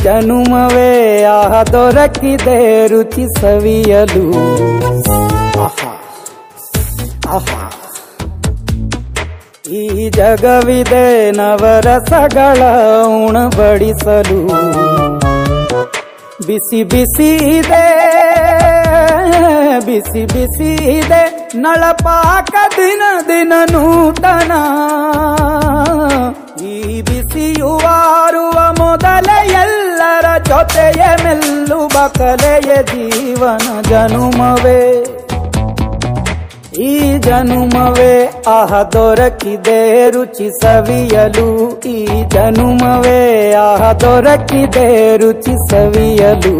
ಜನುಮವೇ ಆಹ ದೊರಕಿದೆ ರುಚಿ ಸವಿಯಲು. ಆಹಾ ಆಹಾ ಈ ಜಗವಿದೆ ನವರಸಗಳ ಉಣಬಡಿಸಲು. ಬಿಸಿ ಬಿಸಿ ಇದೆ ಬಿಸಿ ಬಿಸಿ ಇದೆ ನಳಪಾಕ ದಿನ ದಿನ ನೂತನ. ಈ ಬಿಸಿಯುವಾರುವ ಮೊದಲೇ ಎಲ್ಲರ ಜೊತೆಯ ಮೆಲ್ಲುವ ಕಲೆಯ ಜೀವನ ಜನುಮವೇ. ಈ ಜನುಮವೇ ಆಹ ದೊರಕಿದೆ ರುಚಿ ಸವಿಯಲು. ಈ ಜನುಮವೇ ಆಹ ದೊರಕಿದೆ ರುಚಿ ಸವಿಯಲು.